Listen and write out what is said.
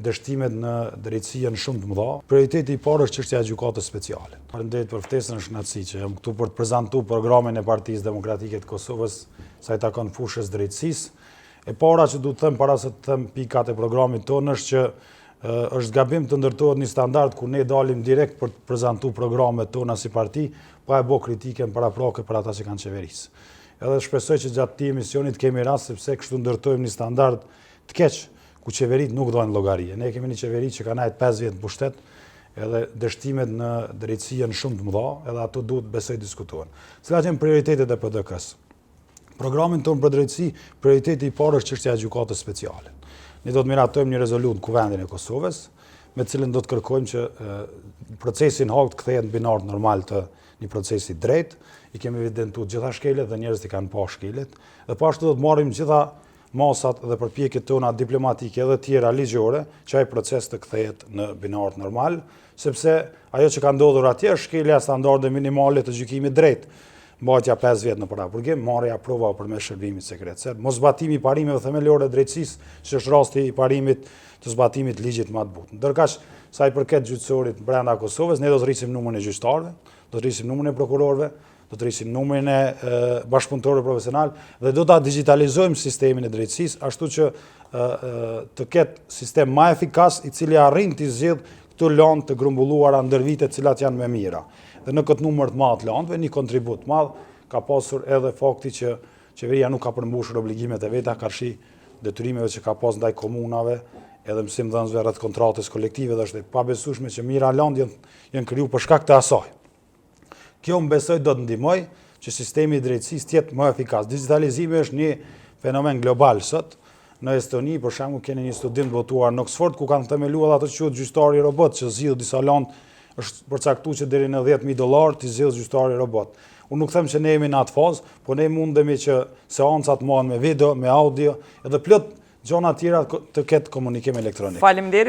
dështimet në drejtësi janë shumë të mëdha. Prioriteti i parë është çështja e gjykatës speciale. Faleminderit për ftesën, është kënaqësi që jam këtu për të prezantuar programin e Partisë Demokratike të Kosovës sa i takon fushës drejtësisë. E para që duhet të them para se të them pikat e programit tonë është që është gabim të ndërtohet një standard ku ne dalim direkt për të prezantuar programet tona si parti, pa e bë kritikën paraprake për ata që kanë qeverisë. Edhe shpresoj që gjatë këtij misionit kemi rast sepse kështu ndërtojmë një standard të keq ku qeverit nuk dojnë llogari. Ne kemi një qeveri që ka nejt 5 vjet në pushtet, edhe dështimet në drejtësi janë shumë të mëdha, edhe ato duhet besoj diskutohen. Cilat janë prioritetet e PDK-s? Programin tonë për drejtësi, prioriteti i parë është çështja e gjykatës speciale. Ne do të miratojmë një rezolutë në Kuvendin e Kosovës, me cilën do të kërkojmë që procesin hakt kthehet në binар normal të një procesi drejt. I kemi evidentuar gjitha shkelet dhe njerëzit i kanë pa shkelet, dhe pashtu do të marrim gjitha masat dhe përpjekjet tona diplomatike dhe tjera ligjore që ai proces të kthehet në binar normal, sepse ajo që ka ndodhur atje është shkelja standarde minimale të gjykimit drejt. Mbajtja 5 vjet në parapurgim, marrja prova përmes shërbimit sekret. Moszbatimi i parimeve themelore drejtësisë, që është rasti i parimit të zbatimit ligjit më të butë. Ndërkaq sa i përket gjyqësorit brenda Kosovës, ne do të rrisim numrin e gjyqtarëve, do të rrisim numrin e prokurorëve, do të rrisim numrin e bashkëpunëtorëve profesional dhe do ta digitalizojmë sistemin e drejtësisë, ashtu që të ketë sistem më efikas i cili arrin të zgjidh këto lanë të grumbulluara ndër vite, të cilat janë më mira. Dhe në këtë numër të madh të lanëve, një kontribut të madh ka pasur edhe fakti që qeveria nuk ka përmbushur obligimet e veta karshi detyrimeve që ka pas ndaj komunave, edhe mësimdhënësve rreth kontratës kolektive, dhe është e pabesueshme që mira lanë janë krijuar për shkak të asaj. Kjo më besoj do të ndihmoj që sistemi i drejtësisë të jetë më efikas. Digitalizimi është një fenomen global sot. Në Estoni, për shembull, keni një studim të botuar në Oxford ku kanë themeluar ato që quhet gjyqtari robot, që zgjidh disa lanë, është përcaktuar që deri në $10,000 të zgjidh gjyqtari robot. Unë nuk them që ne jemi në atë fazë, po ne mundemi që seancat mohen me video, me audio, edhe plot gjëra të tjera të ketë komunikim elektronik. Faleminderit.